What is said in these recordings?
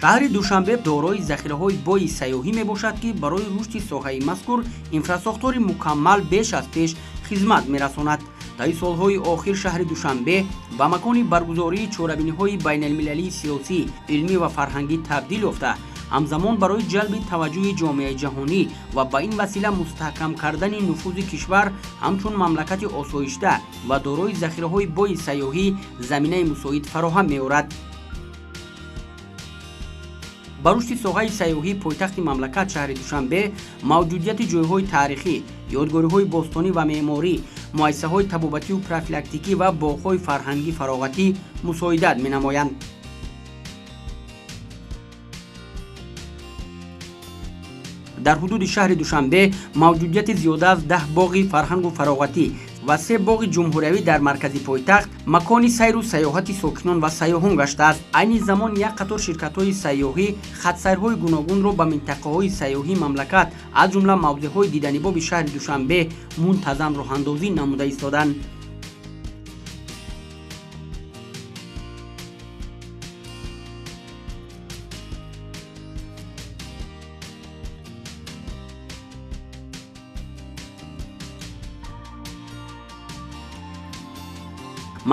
шаҳри душанбе дорои захираҳои бойи сайёҳӣ мебошад, ки барои рушди соҳаи мазкур инфраструктури мукаммал беш аз пеш хизмат мерасонад. таи солҳои охир шаҳри душанбе ба макони баргузории чорабиниҳои байналмилалии сиёсӣ, илмӣ ва фарҳангӣ табдил ёфта, ҳамзамон барои ҷалби таваҷҷӯҳи ҷомеаи ҷаҳонӣ ва ба ин васила мустаҳкам кардани нуфузи кишвар ҳамчун мамлакати осоишта ва дорои захираҳои бойи сайёҳӣ заминаи мусоид фароҳам меорад. ба рушди соҳаи сайёҳӣ пойтахти мамлакат шаҳри душанбе мавҷудияти ҷойҳои таърихӣ, ёдгориҳои бостонӣ ва меъморӣ, муассисаҳои табобатию профилактикӣ ва боғҳои фарҳангӣ фароғатӣ мусоидат менамоянд. дар ҳудуди шаҳри душанбе мавҷудияти зиёда аз 10 боғи фарҳангу фароғатӣ ва 3 боғи ҷумҳуриявӣ дар маркази пойтахт макони сайру сайёҳати сокинон ва сайёҳон гаштааст. айни замон як қатор ширкатҳои сайёҳӣ хатсайрҳои гуногунро ба минтақаҳои сайёҳии мамлакат аз ҷумла мавзеъҳои диданибоби шаҳри душанбе мунтазам роҳандозӣ намуда истоданд.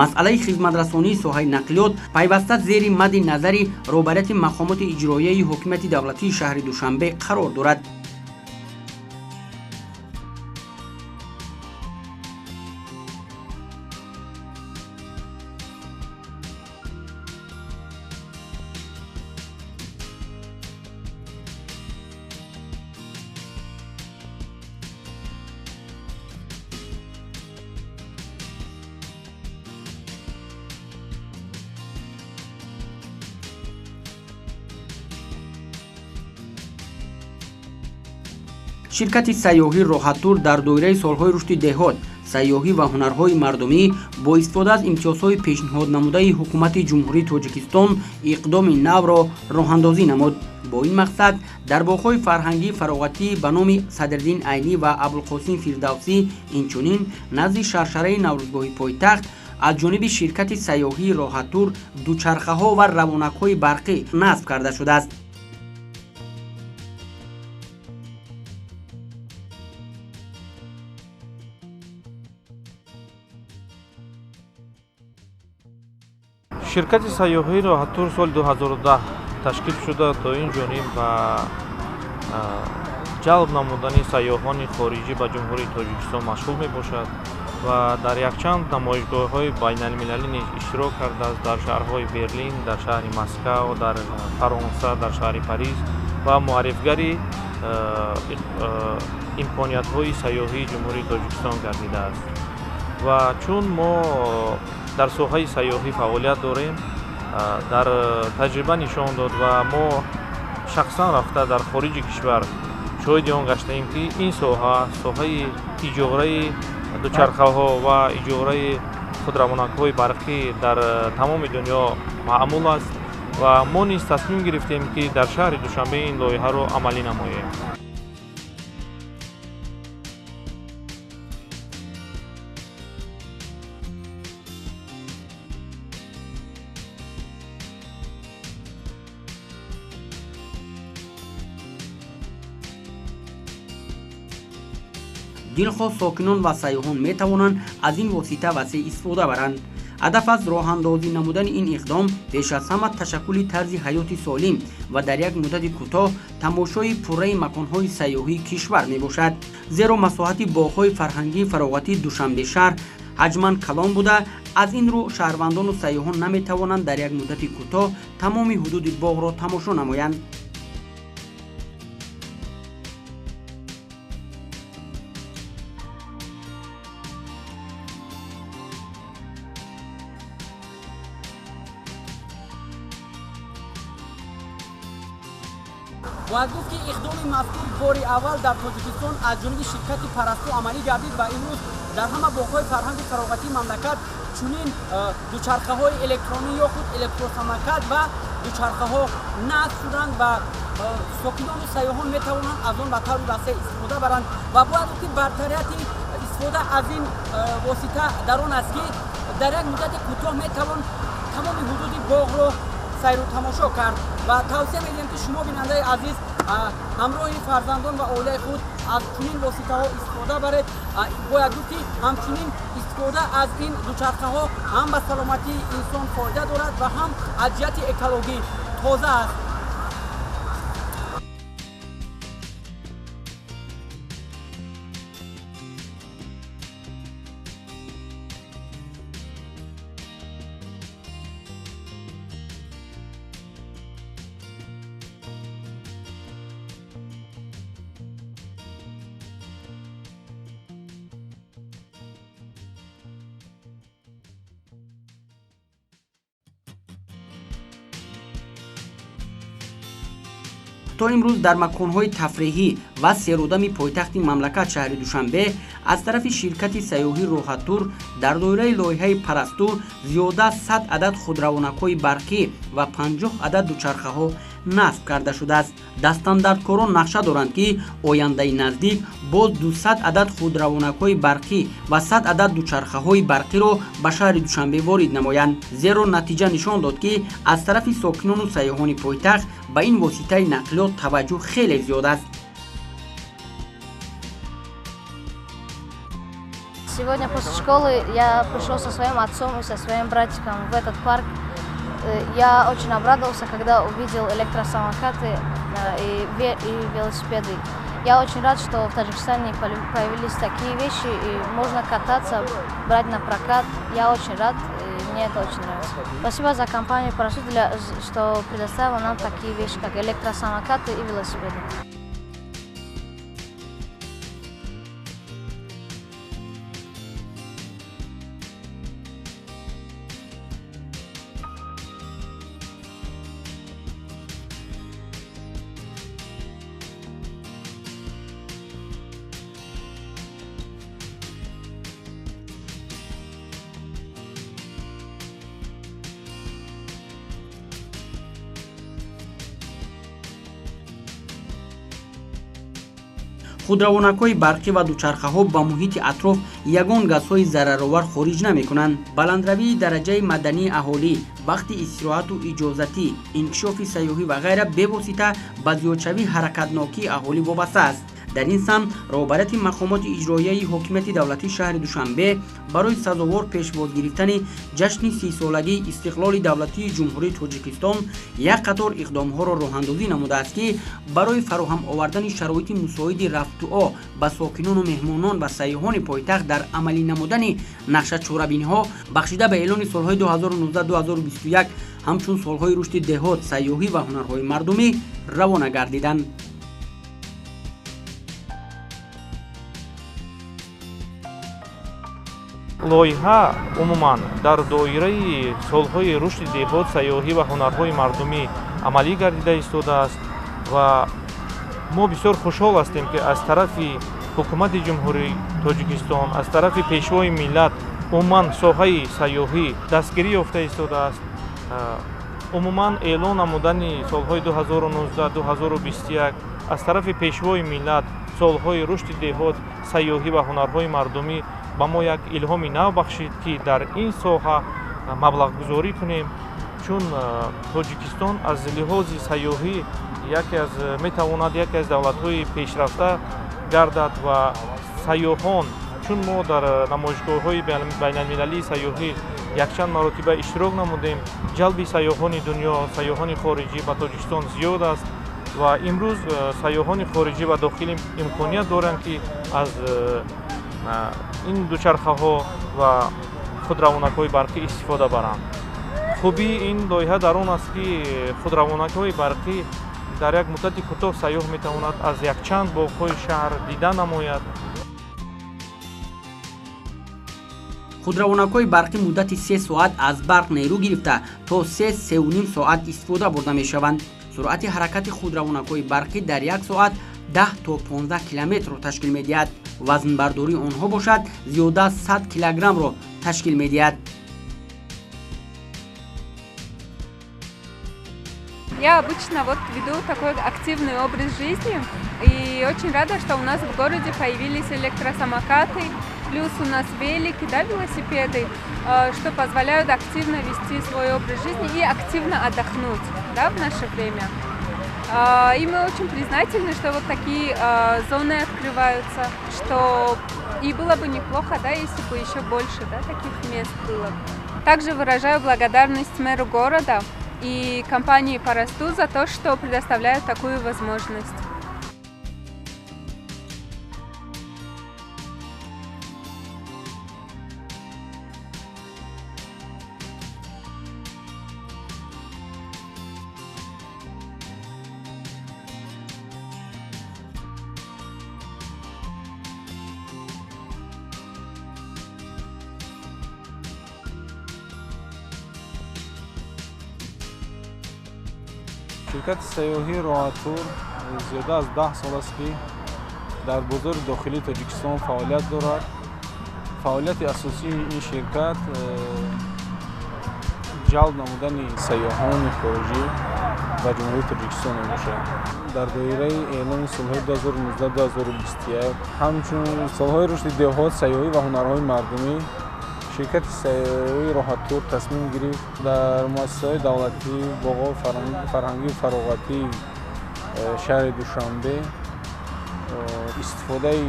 масъалаи хизматрасонии соҳаи нақлиёт пайваста зери мадди назари роҳбарияти мақомоти иҷроияи ҳокимияти давлатии шаҳри душанбе қарор дорад. ширкати сайёҳӣ роҳаттур дар доираи солҳои рушди деҳот, сайёҳӣ ва ҳунарҳои мардумӣ бо истифода аз имтиёзҳои пешниҳоднамудаи ҳукумати ҷумҳурии Тоҷикистон иқдоми навро роҳандозӣ намуд. бо ин мақсад дар боғҳои фарҳангии фароғатӣ ба номи Садриддин Айнӣ ва Абулқосим Фирдавсӣ, инчунин назди шаршараи Наврӯзгоҳи пойтахт аз ҷониби ширкати сайёҳии роҳаттур дучархаҳо ва равонакҳои барқӣ насб карда шудааст. ширкати сайёҳии роҳаттур соли 2010 ташкил шуда то ин ҷониб ба ҷалб намудани сайёҳони хориҷӣ ба ҷумҳурии Тоҷикистон машғул мебошад ва дар якчанд намоишгоҳҳои байналмилалӣ низ иштирок кардааст дар шаҳрҳои Берлин, дар шаҳри Москав, дар Фаронса, дар шаҳри Париж ва муаррифгари имкониятҳои сайёҳии ҷумҳурии Тоҷикистон гардидааст. ва чун мо дар соҳаи сайёҳӣ фаъолият дорем, дар таҷриба нишон дод ва мо шахсан рафта дар хориҷи кишвар шоҳиди он гаштаем, ки ин соҳаи иҷораи дучархаҳо ва иҷораи худравонакҳои барқӣ дар тамоми дунё маъмул аст ва мо низ тасмим гирифтем, ки дар шаҳри Душанбе ин лоиҳаро амалӣ намоем. дилхоҳ сокинон ва сайёҳон метавонанд аз ин восита васеъ истифода баранд. ҳадаф аз роҳандозӣ намудани ин иқдом пеш аз ҳама ташаккули тарзи ҳаёти солим ва дар як муддати кӯтоҳ тамошои пурраи маконҳои сайёҳии кишвар мебошад. зеро масоҳати боғҳои фарҳангии фароғатии Душанбешаҳр ҳаҷман калон буда, аз ин рӯ шаҳрвандону сайёҳон наметавонанд дар як муддати кӯтоҳ тамоми ҳудуди боғро тамошо намоянд. باید گفت که اقدام مذکور بار اول در تاجیکستان از جانب شرکت پرستو عملی گردید و امروز در همه باغ‌های فرهنگ فراغتی مملکت چنین دوچرخه‌های الکترونی یا خود الکتروسمکت و دوچرخه‌ها نصب شدند و ساکنان و سیاحان میتوانند از آن به طور وسیع استفاده برند و باید گفت که برتریت استفاده از این واسطه در آن است که در یک مدت کوتاه میتوان تمام حدود باغ را сайру тамошо кард ва тавсия медиҳем ки шумо бинандаи азиз ҳамроҳи фарзандон ва оилаи худ аз чунин воситаҳо истифода баред. бояд гуфт ки ҳамчунин истифода аз ин дучархаҳо ҳам ба саломатии инсон фоида дорад ва ҳам аз ҷиҳати экологӣ тоза аст. то имрӯз дар маконҳои тафриҳӣ ва серодами пойтахти мамлакат шаҳри душанбе аз тарафи ширкати сайёҳӣ роҳаттур дар доираи лоиҳаи парасту зиёда 100 адад худравонакҳои барқӣ ва 50 адад дучархаҳо насб карда шудааст. дастандарткорон нақша доранд ки ояндаи наздик боз 200 адад худравонакҳои барқӣ ва 100 адад дучархаҳои барқиро ба шаҳри душанбе ворид намоянд. зеро натиҷа нишон дод ки аз тарафи сокинону сайёҳони пойтахт ба ин воситаи нақлиёт таваҷҷӯҳ хеле зиёд аст. Сегодня после школы я пришел со своим отцом и со своим братиком в этот парк. Я очень обрадовался, когда увидел электросамокаты и велосипеды. Я очень рад, что в Таджикистане появились такие вещи, и можно кататься, брать на прокат. Я очень рад, и мне это очень нравится. Спасибо за компанию «Парашют», что предоставила нам такие вещи, как электросамокаты и велосипеды. худравонакҳои барқӣ ва дучархаҳо ба муҳити атроф ягон газҳои зараровар хориҷ намекунанд. баландравии дараҷаи мадании аҳолӣ, вақти истироҳату иҷозатӣ, инкишофи сайёҳӣ ва ғайра бевосита ба зиёдшавии ҳаракатнокии аҳолӣ вобаста аст. дар ин самт роҳбарияти мақомоти иҷроияи ҳокимияти давлатии шаҳри душанбе барои сазовор пешвоз гирифтани ҷашни 30-солагии истиқлоли давлатии ҷумҳурии Тоҷикистон як қатор иқдомҳоро роҳандозӣ намудааст, ки барои фароҳам овардани шароити мусоиди рафтуо ба сокинону меҳмонон ва сайёҳони пойтахт дар амалӣ намудани нақшачорабиниҳо бахшида ба эълони солҳои 2019-2021 ҳамчун солҳои рушди деҳот, сайёҳӣ ва ҳунарҳои мардумӣ равона гардиданд. лоиҳа умуман дар доираи солҳои рушди деҳот, сайёҳӣ ва ҳунарҳои мардумӣ амалӣ гардида истодааст ва мо бисёр хушҳол ҳастем, ки аз тарафи ҳукумати ҷумҳурии Тоҷикистон, аз тарафи пешвои миллат умуман соҳаи сайёҳӣ дастгирӣ ёфта истодааст. умуман эълон намудани солҳои 2019-2021 аз тарафи пешвои миллат солҳои рушди деҳот, сайёҳӣ ва ҳунарҳои мардумӣ ба мо як илҳоми нав бахшид, ки дар ин соҳа маблағгузорӣ кунем, чун Тоҷикистон аз лиҳози сайёҳӣ метавонад яке аз давлатҳои пешрафта гардад ва сайёҳон, чун мо дар намоишгоҳҳои байналмилалии сайёҳӣ якчанд маротиба иштирок намудем, ҷалби сайёҳони дунё, сайёҳони хориҷӣ ба Тоҷикистон зиёд аст ва имрӯз сайёҳони хориҷӣ ва дохилӣ имконият доранд, ки аз ин дучархаҳо ва худравонакҳои барқӣ истифода баранд. хубии ин лоиҳа дар он аст, ки худравонакҳои барқӣ дар як муддати кӯтоҳ сайёҳ метавонад аз якчанд боғҳои шаҳр дида намояд. худравонакҳои барқӣ муддати 3 соат аз барқ нерӯ гирифта то 3-3.5 соат истифода бурда мешаванд. суръати ҳаракати худравонакҳои барқӣ дар як соат 10 то 15 километрро ташкил медиҳад. вазнбардории онҳо бошад зиёда 100 килограммро ташкил медиҳад. Я обычно веду такой активный образ жизни и очень рада, что у нас в городе появились электросамокаты. Плюс у нас велики, да, велосипеды, что позволяют активно вести свой образ жизни и активно отдохнуть, да, в наше время. И мы очень признательны, что вот такие зоны открываются, что и было бы неплохо, да, если бы еще больше, да, таких мест было. Также выражаю благодарность мэру города и компании «Парасту» за то, что предоставляют такую возможность. شرکت سیاحی راحت‌تور زیاده از 10 سال است که در بازار داخلی تاجیکستان فعالیت دارد. فعالیت اساسی این شرکت جلب نمودن سیاحان خارجی و جمهوری تاجیکستان میباشد. در دایره اعلان سالهای 2019-2021 همچون سالهای رشد دهات سیاحی و هنرهای مردمی شرکت سیاحی راحت‌تور تصمیم گرفت در مؤسسه‌های دولتی باغ‌های فرهنگی و فراغتی شهر دوشنبه استفاده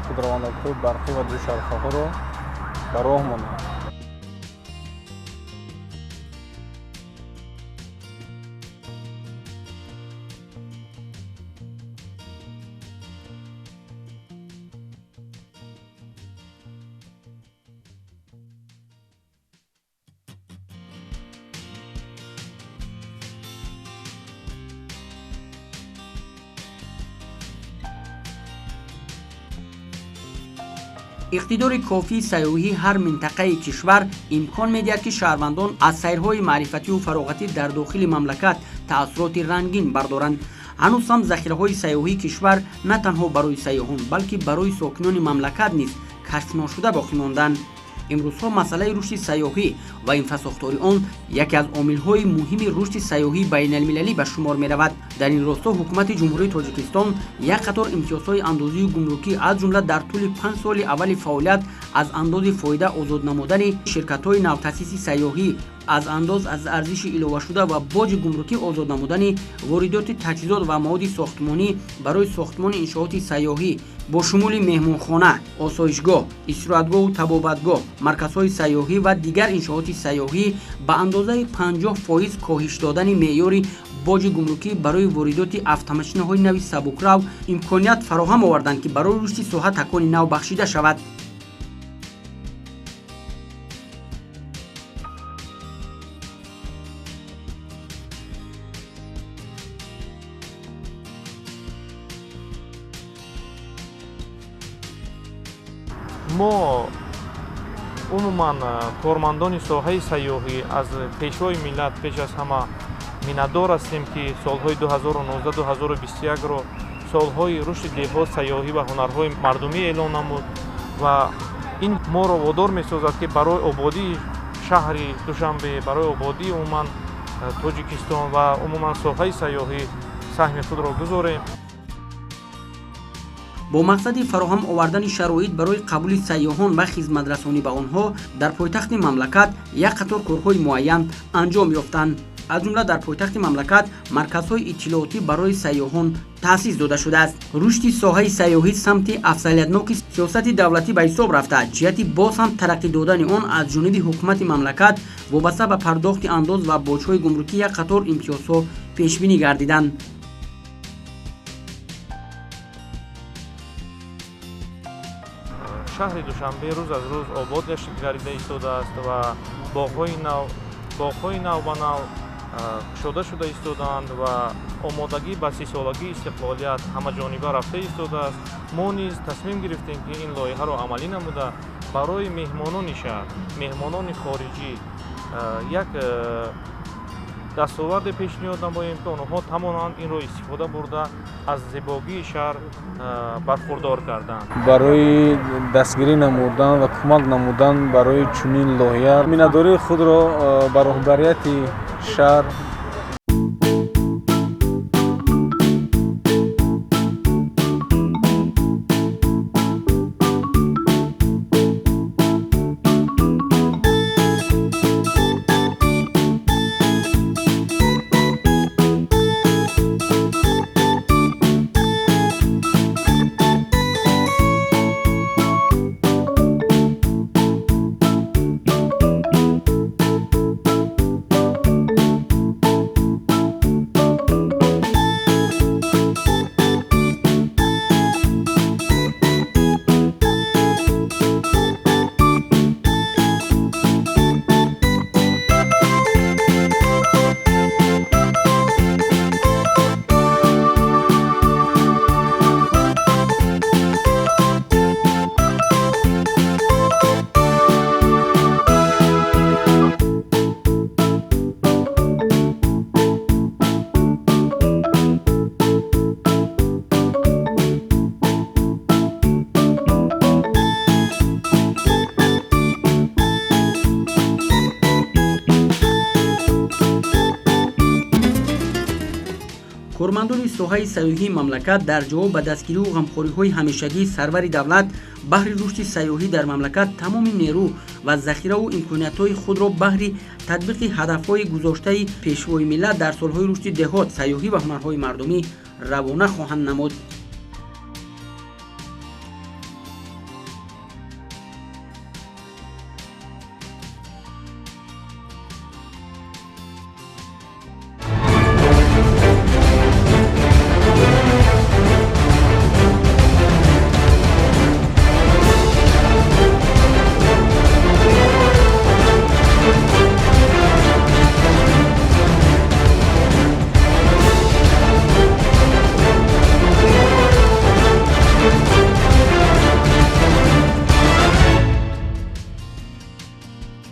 خودروندک‌های برقی و دوچرخه‌ها را به راه ماند. иқтидори кофии сайёҳии ҳар минтақаи кишвар имкон медиҳад ки шаҳрвандон аз сайрҳои маърифативу фароғатӣ дар дохили мамлакат таассуроти рангин бардоранд. ҳанӯз ҳам захираҳои сайёҳии кишвар на танҳо барои сайёҳон, балки барои сокинони мамлакат низ кашфношуда боқӣ монданд. имрӯзҳо масъалаи рушди сайёҳӣ ва инфрасохтори он яке аз омилҳои муҳими рушди сайёҳии байналмилалӣ ба шумор меравад. дар ин росто ҳукумати ҷумҳурии тоҷикистон як қатор имтиёзҳои андозии гумрукӣ аз ҷумла дар тӯли 5 соли аввали фаъолият аз андози фоида озод намудани ширкатҳои навтаъсиси сайёҳӣ, аз андоз аз арзиши иловашуда ва боҷи гумрукӣ озод намудани воридоти таҷҳизот ва маводи сохтмонӣ барои сохтмони иншооти сайёҳӣ бо шумули меҳмонхона, осоишгоҳ, истироҳатгоҳу табобатгоҳ, марказҳои сайёҳӣ ва дигар иншооти сайёҳӣ ба андозаи 50% коҳиш додани меъёри боҷи гумрукӣ барои воридоти автомошинаҳои нави сабукрав имконият фароҳам оварданд, ки барои рушди соҳа такони нав бахшида шавад. мо умуман кормандони соҳаи сайёҳӣ аз пешвои миллат пеш аз ҳама миннатдор ҳастем, ки солҳои 2019-2021-ро солҳои рушди деҳот, сайёҳӣ ва ҳунарҳои мардумӣ эълон намуд ва ин моро водор месозад, ки барои ободии шаҳри Душанбе, барои ободии умуман Тоҷикистон ва умуман соҳаи сайёҳӣ саҳми худро гузорем. бо мақсади фароҳам овардани шароит барои қабули сайёҳон ва хизматрасонӣ ба онҳо дар пойтахти мамлакат як қатор корҳои муайян анҷом ёфтанд. аз ҷумла дар пойтахти мамлакат марказҳои иттилоотӣ барои сайёҳон таъсис дода шудааст. рушди соҳаи сайёҳӣ самти афзалиятноки сиёсати давлатӣ ба ҳисоб рафта, ҷиҳати боз ҳам тараққӣ додани он аз ҷониби ҳукумати мамлакат вобаста ба пардохти андоз ва боҷҳои гумрукӣ як қатор имтиёзҳо пешбинӣ гардиданд. шаҳри Душанбе рӯз аз рӯз обод гардида истодааст ва боғҳои нав ба нав кушода шуда истодаанд ва омодагӣ ба 30 солагии истиқлолият ҳамаҷониба рафта истодааст. мо низ тасмим гирифтем, ки ин лоиҳаро амалӣ намуда барои меҳмонони шаҳр, меҳмонони хориҷӣ як дастоварде пешниҳод намоем, ки онҳо тавонанд инро истифода бурда аз зебогии шаҳр бархурдор карданд. барои дастгирӣ намудан ва кӯмак намудан барои чунин лоиҳа миннатдории худро ба роҳбарияти шаҳр кормандони соҳаи сайёҳии мамлакат дар ҷавоб ба дастгирию ғамхориҳои ҳамешагии сарвари давлат баҳри рушди сайёҳӣ дар мамлакат тамоми нерӯ ва захираву имкониятҳои худро баҳри татбиқи ҳадафҳои гузоштаи пешвои миллат дар солҳои рушди деҳот, сайёҳӣ ва ҳунарҳои мардумӣ равона хоҳанд намуд.